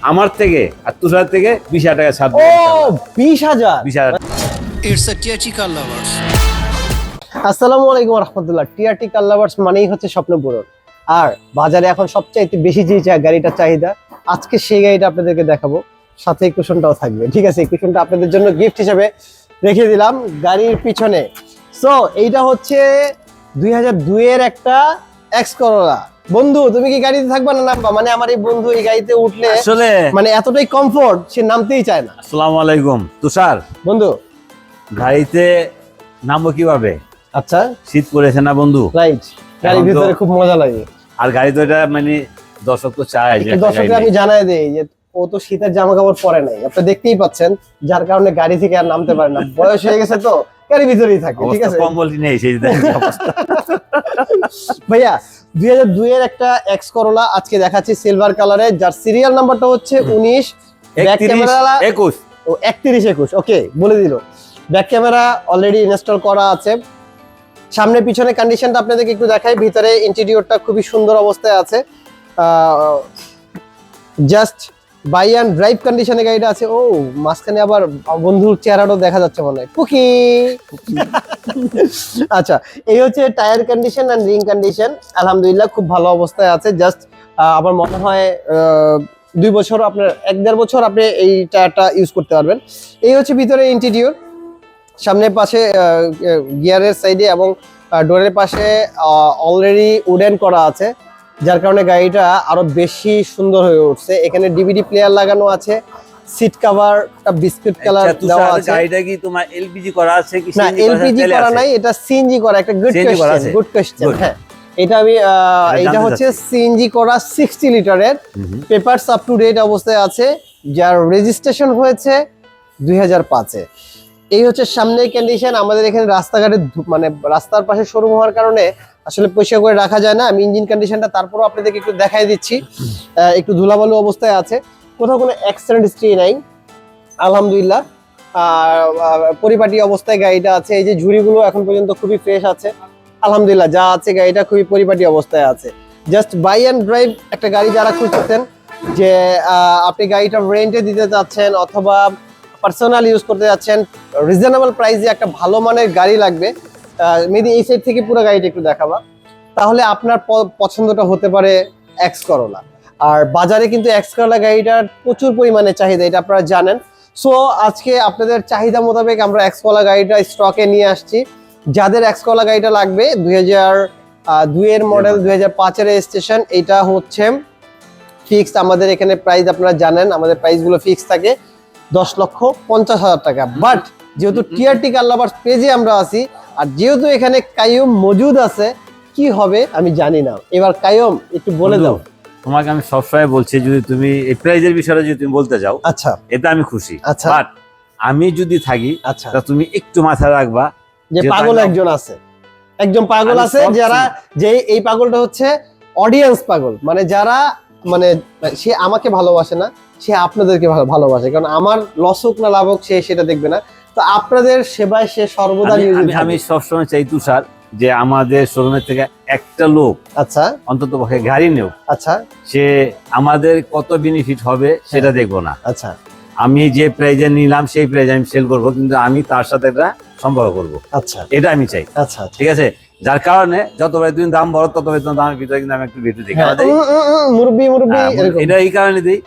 আমার থেকে আর তুষার থেকে 20,000 টাকা ছাড় ও দেবো 20,000। 20,000। It's a TRT car lovers. আসসালামু আলাইকুম রহমতুল্লাহ। টিআরটি কার লাভার্স মানেই হচ্ছে স্বপ্ন পূরণ। আর বাজারে এখন সবচাইতে বেশি যে গাড়িটার চাহিদা, আজকে সেই গাড়িটা আপনাদেরকে দেখাবো, সাথে এই কুশনটাও থাকবে। ঠিক আছে, এই কুশনটা আপনাদের জন্য গিফট হিসেবে রেখে দিলাম গাড়ির পিছনে। সো এইটা হচ্ছে 2002 এর একটা এক্স করোলা। বন্ধু তুমি কি গাড়িতে থাকবা না নামবা? মানে আমার এই বন্ধু এই গাড়িতে উঠলে আসলে মানে এতটাই কমফোর্ট, সে নামতেই চায় না। আসসালামু আলাইকুম তুষার, বন্ধু গাড়িতে নামবো কিভাবে? আচ্ছা শীত পড়েছে না বন্ধু? রাইট, গাড়ির এখন তো- ভিতরে খুব মজা লাগে। আর গাড়ি তো এটা মানে দর্শক তো চায় যে একটু একটা দর্শককে গাড়ি আমি নেই। জানাই দেই যে ও তো শীতের জামা কাপড় পরে নাই, আপনি দেখতেই পাচ্ছেন, যার কারণে গাড়ি থেকে আর নামতে পারে না। বয়স হয়ে গেছে তো গাড়ির ভিতরেই থাকে। ঠিক অবস্থা আছে কম্বলটি নেই সেই দেখেন অবস্থা। ভাইয়া, 2002 এর একটা এক্স করোলা আজকে দেখাচ্ছি সিলভার কালারে, যার সিরিয়াল নাম্বারটা হচ্ছে 19, ব্যাক 31, ক্যামেরা 21। ও 31 21, ওকে বলে দিল। ব্যাক ক্যামেরা অলরেডি ইনস্টল করা আছে। সামনে পিছনে কন্ডিশনটা আপনাদেরকে একটু দেখাই। ভিতরে ইন্টেরিয়রটা খুবই সুন্দর অবস্থায় আছে। জাস্ট বাই অ্যান্ড ড্রাইভ কন্ডিশনে গাড়িটা আছে। ও মাঝখানে আবার বন্ধুর চেহারাটাও দেখা যাচ্ছে মনে হয়, পুকি। আচ্ছা, এই হচ্ছে tyre condition and ring condition, আলহামদুলিল্লাহ খুব ভালো অবস্থায় আছে। জাস্ট আমার মনে হয় 2 বছর, আপনার 1-1.5 বছর আপনি এই টায়ারটা ইউজ করতে পারবেন। এই হচ্ছে ভিতরে ইন্টেরিয়র। সামনের পাশে গিয়ারের সাইডে এবং ডোরের পাশে অলরেডি উডেন করা আছে, যার কারণে গাড়িটা আরো বেশি সুন্দর হয়ে উঠছে। এখানে ডিভিডি প্লেয়ার লাগানো আছে, সিট কভারটা বিস্কুট কালার আচ্ছা, দেওয়া তুষার, আছে। গাড়িটা কি তোমার এলপিজি করা আছে কি না, CNG এলপিজি তেলে করা আছে? নাই, এটা সিএনজি করা। একটা গুড CNG করা কোশ্চেন, আছে? Good question. Good. হ্যাঁ, এটা আমি এটা জানতে হচ্ছে চাচ্ছি। সিএনজি করা 60 লিটারের। পেপারস আপ টু ডেট অবস্থায় আছে, যার রেজিস্ট্রেশন হয়েছে 2005 এ। এই হচ্ছে সামনের কন্ডিশন। আমাদের এখানে রাস্তাঘাটে মানে রাস্তার পাশে শোরুম হওয়ার কারণে আসলে পরিষ্কার করে রাখা যায় না। আমি ইঞ্জিন কন্ডিশনটা তারপরও আপনাদেরকে একটু দেখাই দিচ্ছি। একটু ধুলাবালু অবস্থায় আছে, কোথাও কোনো অ্যাক্সিডেন্ট হিস্ট্রি নাই, আলহামদুলিল্লাহ। পরিপাটি অবস্থায় গাড়িটা আছে। এই যে ঝুড়িগুলো এখন পর্যন্ত খুবই ফ্রেশ আছে, আলহামদুলিল্লাহ। যা আছে গাড়িটা খুবই পরিপাটি অবস্থায় আছে। জাস্ট বাই অ্যান্ড ড্রাইভ একটা গাড়ি যারা খুঁজতেছেন, যে আপনি গাড়িটা রেন্টে দিতে চাচ্ছেন অথবা পার্সোনাল ইউজ করতে যাচ্ছেন, রিজনেবল প্রাইসে একটা ভালো মানের গাড়ি লাগবে, মেবি এই সাইড থেকে পুরো গাড়িটা একটু দেখাবা, তাহলে আপনার পছন্দটা হতে পারে এক্স করোলা। আর বাজারে কিন্তু এক্স করোলা গাড়িটার প্রচুর পরিমাণে চাহিদা, এটা আপনারা জানেন। সো আজকে আপনাদের চাহিদা মোতাবেক আমরা এক্স করোলা গাড়িটা স্টকে নিয়ে আসছি। যাদের এক্স করোলা গাড়িটা লাগবে, 2002 এর মডেল, 2005 এর রেজিস্ট্রেশন, এটা হচ্ছে ফিক্সড। আমাদের এখানে প্রাইস আপনারা জানেন, আমাদের প্রাইসগুলো ফিক্স থাকে 10,50,000 টাকা। বাট যেহেতু টিআরটি কার লাভার্স পেজে আমরা আছি, আর যেহেতু এখানে কাইয়ুম মজুদ আছে, কি হবে আমি জানি না। এবার কাইয়ুম একটু বলে দাও। তোমাকে আমি সবসময় বলছি, যদি তুমি এই প্রাইজের বিষয়টা যদি তুমি বলতে যাও, আচ্ছা এতে আমি খুশি। আচ্ছা। বাট আমি যদি থাকি, আচ্ছা, তা তুমি একটু মাথায় রাখবা যে যে পাগল তার- একজন আছে, একজন পাগল আমি আছে, সব যারা যে এই পাগলটা হচ্ছে অডিয়েন্স পাগল, মানে যারা মানে সে আমাকে ভালোবাসে না, সে আপনাদেরকে ভালোবাসে। কারণ আমার লস হোক না লাভ হোক, সে সেটা দেখবে না। তো আপনাদের সেবায় সে সর্বদা নিয়োজিত আমি থাকে। সবসময় চাই তুষার, যে আমাদের শোরুমের থেকে একটা লোক আচ্ছা অন্তত পক্ষে গাড়ি নেও, আচ্ছা সে আমাদের কত বেনিফিট হবে সেটা দেখবো না। আচ্ছা আমি যে প্রাইজে নিলাম সেই প্রাইজে আমি সেল করবো, কিন্তু আমি তার সাথে একটা সম্পর্ক করবো, আচ্ছা এটা আমি চাই। আচ্ছা আচ্ছা। ঠিক আছে, যার কারণে যতবার তুমি দাম বড় ততবার তোমার দামের ভিতরে কিন্তু আমি একটু ভিতরে দেখি। হ্যাঁ, মুরব্বি এরকম। এটা এই কারণে দিই,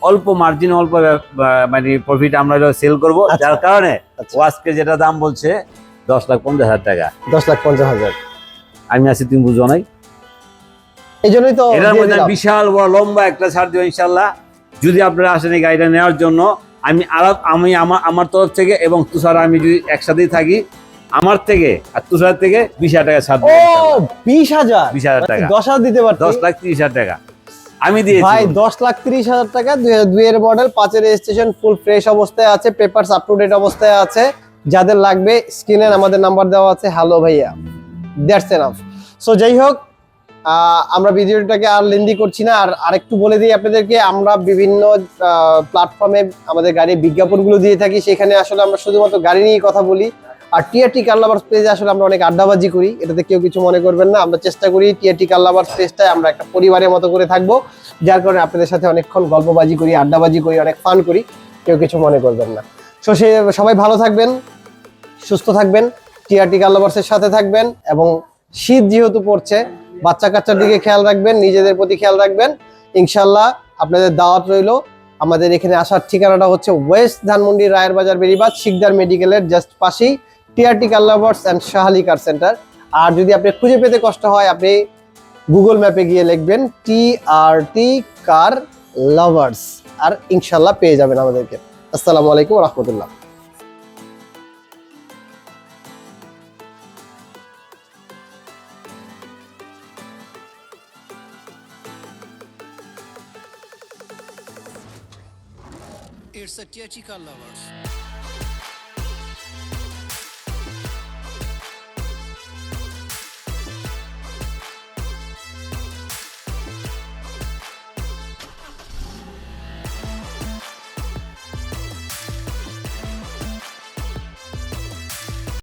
অল্প মার্জিন, অল্প মানে প্রফিট আমরা সেল করবো, আচ্ছা। যার কারণে আচ্ছা। ও আজকে যেটা দাম বলছে 10,50,000 টাকা, 10,50,000। আমি আছি, তুমি বুঝো নাই। এই জন্যই তো এটার দিয়ে মধ্যে দিলাম। বিশাল বড় লম্বা একটা ছাড় দেবো ইনশাল্লাহ, যদি আপনারা আসেন এই গাড়িটা নেওয়ার জন্য। আমি আমার তরফ থেকে এবং তুষার, আমি যদি একসাথেই থাকি, আমার থেকে আর তুষার থেকে 20,000 টাকা ছাড় ও দেবো। 20,000, 20,000 টাকা। 10,000 দিতে পারছি। 10,30,000 টাকা আমি দিয়েছি। ভাই 10,30,000 টাকা, 2002 এর মডেল, 5 এর রেজিস্ট্রেশন, ফুল ফ্রেশ অবস্থায় আছে, পেপারস আপ টু ডেট অবস্থায় আছে। যাদের লাগবে স্ক্রিনে আমাদের নাম্বার দেওয়া আছে। হ্যালো ভাইয়া, দ্যাটস এনাফ। সো যাই হোক, আমরা ভিডিওটাকে আর লেন্দি করছি না। আর আরেকটু বলে দিই আপনাদেরকে, আমরা বিভিন্ন প্ল্যাটফর্মে আমাদের গাড়ির বিজ্ঞাপনগুলো দিয়ে থাকি। সেখানে আসলে আমরা শুধুমাত্র গাড়ি নিয়ে কথা বলি, আর টিআরটি কার লাভার্স পেজে আসলে আমরা অনেক আড্ডাবাজি করি, এটাতে কেউ কিছু মনে করবেন না। আমরা চেষ্টা করি টিআরটি কার লাভার্স পেজটায় আমরা একটা পরিবারের মতো করে থাকবো, যার কারণে আপনাদের সাথে অনেকক্ষণ গল্পবাজি করি, আড্ডাবাজি করি, অনেক ফান করি, কেউ কিছু মনে করবেন না। সো সবাই ভালো থাকবেন, সুস্থ থাকবেন, টিআরটি কার লাভার্সের সাথে থাকবেন, এবং শীত যেহেতু পড়ছে বাচ্চা কাচ্চার দিকে খেয়াল রাখবেন, নিজেদের প্রতি খেয়াল রাখবেন। ইনশাল্লাহ আপনাদের দাওয়াত রইল। আমাদের এখানে আসার ঠিকানাটা হচ্ছে ওয়েস্ট ধানমন্ডি রায়ের বাজার বেরিবাদ, শিকদার মেডিকেলের জাস্ট পাশেই TRT car lovers and Shahali car centre. আর যদি আপনি খুঁজে পেতে কষ্ট হয়, আপনি গুগল ম্যাপে গিয়ে লিখবেন টিআরটি কার লাভার্স, আর ইনশাল্লাহ পেয়ে যাবেন আমাদেরকে। আসসালামু আলাইকুম ওয়া রাহমাতুল্লাহ। It's a Technical Lovers.